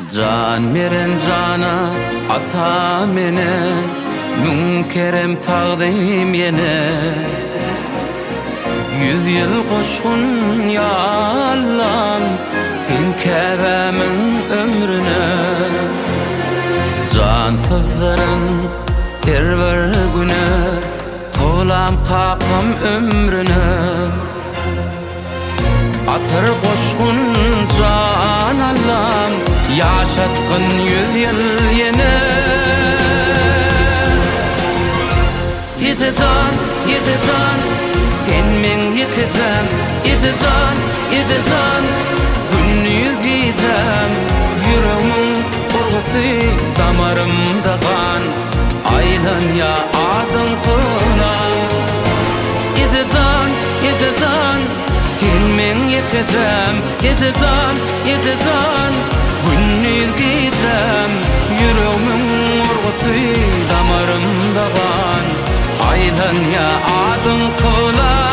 Can veren cana ata mene, münkerem tağdim yene. 100 yıl koşkun ya Allah'ım, sen kebemin ömrüne. Can sızların her bir güne, tolam kakam ömrüne. Asır koşkun can Allah'ım, yaşatkın 100 yıl yene. Yeze can, sen men yıkacağım. Yeze can, günlüğü giyeceğim. Yüreğimin urgusu damarımda kan. Aylan ya adın kılan. Yeze can, sen men yıkacağım. Yeze can, günlüğü giyeceğim. Yüreğimin urgusu damarımda kan. Aylan ya adın kılan.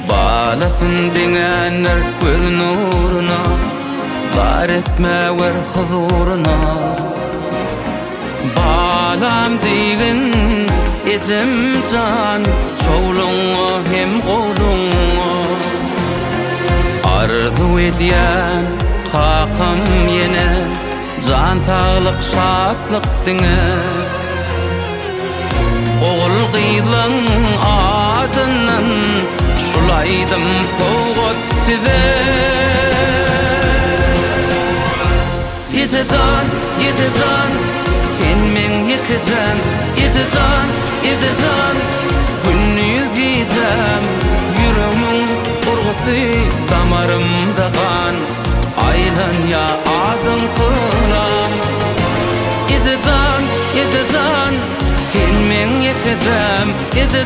Balasın dingenler göz nuruna, dar etme ver huzuruna. Balam digin ecem can, çoğluğuna hem qoğluğuna. Arzu ediyen kakam yene, can sağlık şatlık dine. Oğul qıylın adından, şulaydım soğut size. Yeze can, sen men yıkacağım. Yeze can, günlüğü giyeceğim. Yüreğimin urgusu damarımda kan. Aylan ya adın kılan. Yeze can, sen men yıkacağım. Yeze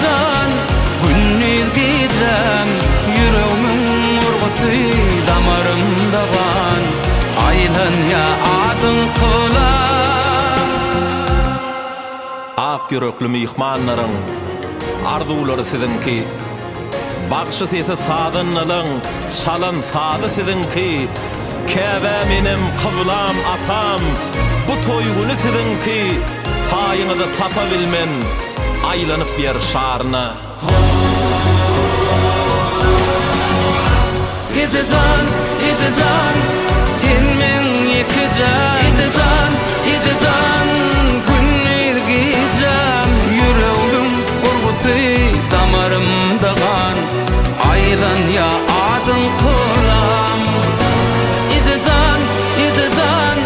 can, günlüğü giyeceğim. Yüreğimin urgusu damarımda kan. Aylan ya adın kılan. Ak yürekli mihmanların arzuları sizinki. Bakşı sesi sadınlılın çalan sadı sizinki. Kebe benim kıblam atam, bu toygunu sizinki. Tayınızı tapa bilmen, aylanıp bir şarına. Yeze can, sen men yıkacağım. Yeze can, günlüğü giyeceğim. Yüreğimin urgusu damarımda kan. Aylan ya adın kılan. Yeze can,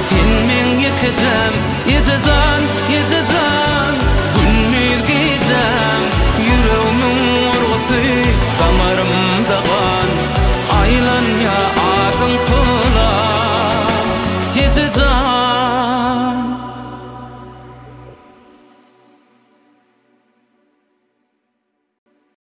sen men yıkacağım. Yeze can, günlüğü giyeceğim. Yüreğimin urgusu damarımda kan. Aylan ya adın kılan. Yeze can.